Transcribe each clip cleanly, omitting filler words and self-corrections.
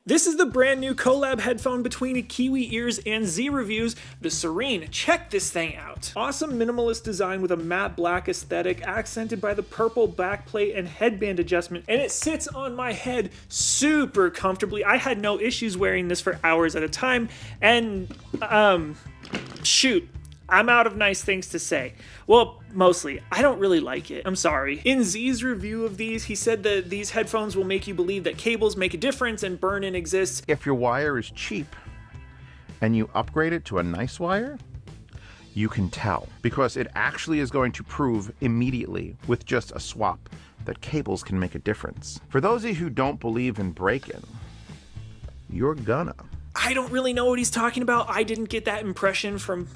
This is the brand new collab headphone between Kiwi Ears and Z Reviews, the Serene. Check this thing out. Awesome minimalist design with a matte black aesthetic accented by the purple backplate and headband adjustment, and it sits on my head super comfortably. I had no issues wearing this for hours at a time, and shoot, I'm out of nice things to say. Well, mostly. I don't really like it. I'm sorry. In Z's review of these, he said that these headphones will make you believe that cables make a difference and burn-in exists. If your wire is cheap and you upgrade it to a nice wire, you can tell, because it actually is going to prove immediately with just a swap that cables can make a difference. For those of you who don't believe in break-in, you're gonna. I don't really know what he's talking about. I didn't get that impression from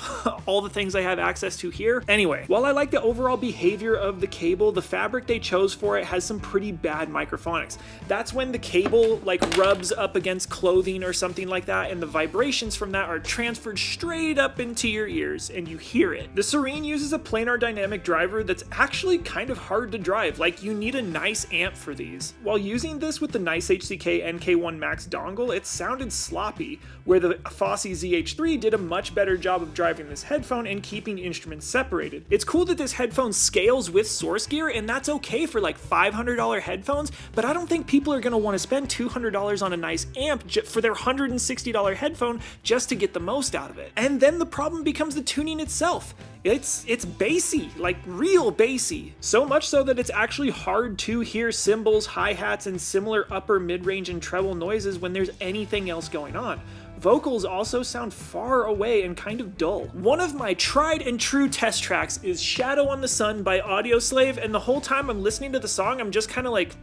all the things I have access to here. Anyway, while I like the overall behavior of the cable, the fabric they chose for it has some pretty bad microphonics. That's when the cable like rubs up against clothing or something like that, and the vibrations from that are transferred straight up into your ears and you hear it. The Serene uses a planar dynamic driver that's actually kind of hard to drive. Like, you need a nice amp for these. While using this with the nice HCK NK1 Max dongle, it sounded sloppy, where the Fosse ZH3 did a much better job of driving this headphone and keeping instruments separated. It's cool that this headphone scales with source gear, and that's okay for like $500 headphones, but I don't think people are going to want to spend $200 on a nice amp for their $160 headphone just to get the most out of it. And then the problem becomes the tuning itself. It's bassy, like real bassy. So much so that it's actually hard to hear cymbals, hi-hats, and similar upper mid-range and treble noises when there's anything else going on. Vocals also sound far away and kind of dull. One of my tried and true test tracks is Shadow on the Sun by Audioslave, and the whole time I'm listening to the song, I'm just kind of like,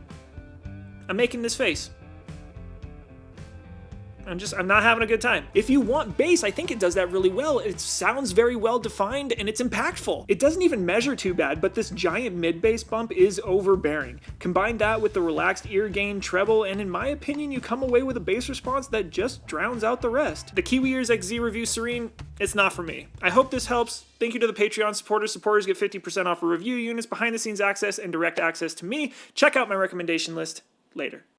I'm making this face. I'm not having a good time. If you want bass, I think it does that really well. It sounds very well defined and it's impactful. It doesn't even measure too bad, but this giant mid-bass bump is overbearing. Combine that with the relaxed ear gain treble, and in my opinion, you come away with a bass response that just drowns out the rest. The Kiwi Ears X Z Review Serene, it's not for me. I hope this helps. Thank you to the Patreon supporters. Supporters get 50% off of review units, behind the scenes access, and direct access to me. Check out my recommendation list later.